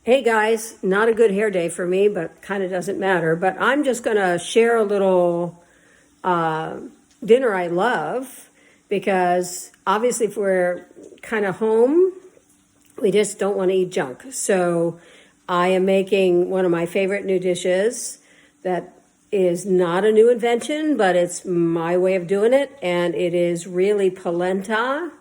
Hey guys, not a good hair day for me, but kind of doesn't matter. But I'm just going to share a little dinner I love because obviously if we're kind of home, we just don't want to eat junk. So I am making one of my favorite new dishes that is not a new invention, but it's my way of doing it. And it is really polenta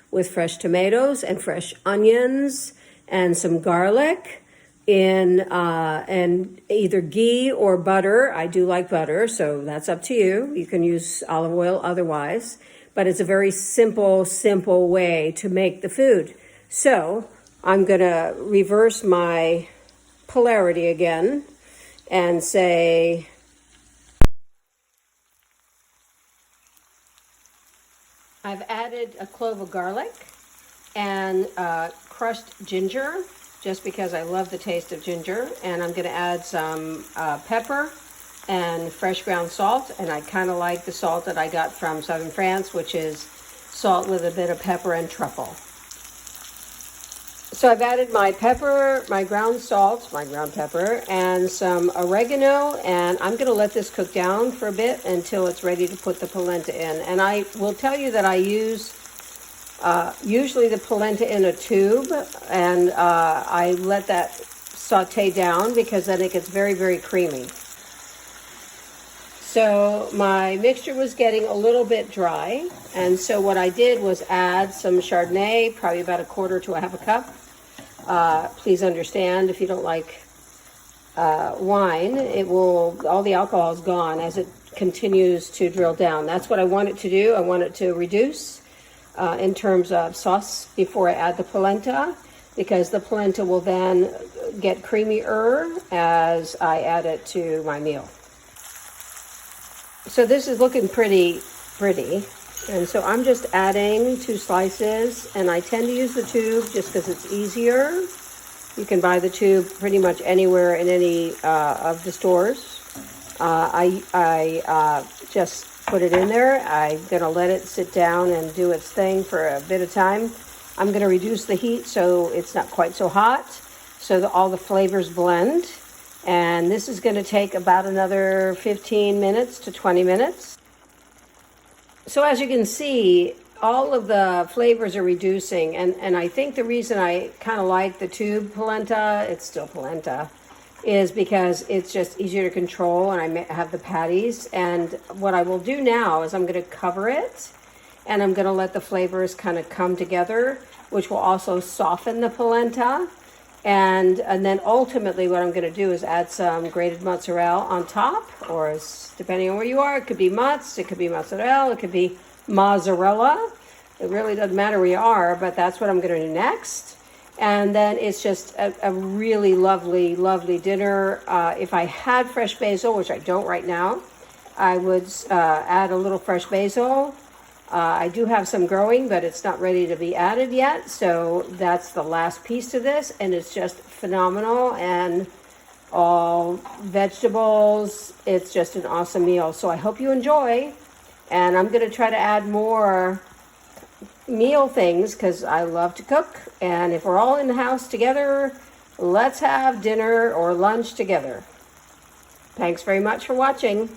with fresh tomatoes and fresh onions and some garlic in and either ghee or butter. I do like butter, so that's up to you. You can use olive oil otherwise, but it's a very simple way to make the food. So I'm gonna reverse my polarity again and say I've added a clove of garlic and crushed ginger, just because I love the taste of ginger. And I'm gonna add some pepper and fresh ground salt. And I kind of like the salt that I got from southern France, which is salt with a bit of pepper and truffle. So I've added my pepper, my ground salt, my ground pepper, and some oregano, and I'm gonna let this cook down for a bit until it's ready to put the polenta in. And I will tell you that I use usually the polenta in a tube, and I let that saute down because then it gets very creamy. So my mixture was getting a little bit dry, and so what I did was add some Chardonnay, probably about a quarter to a half a cup. Please understand, if you don't like wine, all the alcohol is gone as it continues to drill down. That's what I want it to do. I want it to reduce in terms of sauce before I add the polenta, because the polenta will then get creamier as I add it to my meal. So this is looking pretty, and so I'm just adding 2 slices, and I tend to use the tube just because it's easier. You can buy the tube pretty much anywhere in any of the stores. I just put it in there. I'm gonna let it sit down and do its thing for a bit of time. I'm gonna reduce the heat so it's not quite so hot, so that all the flavors blend. And this is gonna take about another 15 minutes to 20 minutes. So as you can see, all of the flavors are reducing, and I think the reason I kind of like the tube polenta, it's still polenta, is because it's just easier to control, and I have the patties. And what I will do now is I'm going to cover it, and I'm going to let the flavors kind of come together, which will also soften the polenta. And then ultimately what I'm going to do is add some grated mozzarella on top, or depending on where you are, it could be mozz, it could be mozzarella, it could be mozzarella. It really doesn't matter where you are, but that's what I'm going to do next. And then it's just a really lovely dinner. If I had fresh basil, which I don't right now, I would add a little fresh basil. I do have some growing, but it's not ready to be added yet. So that's the last piece to this, and it's just phenomenal. And all vegetables. It's just an awesome meal. So I hope you enjoy. And I'm going to try to add more meal things because I love to cook. And if we're all in the house together, let's have dinner or lunch together. Thanks very much for watching.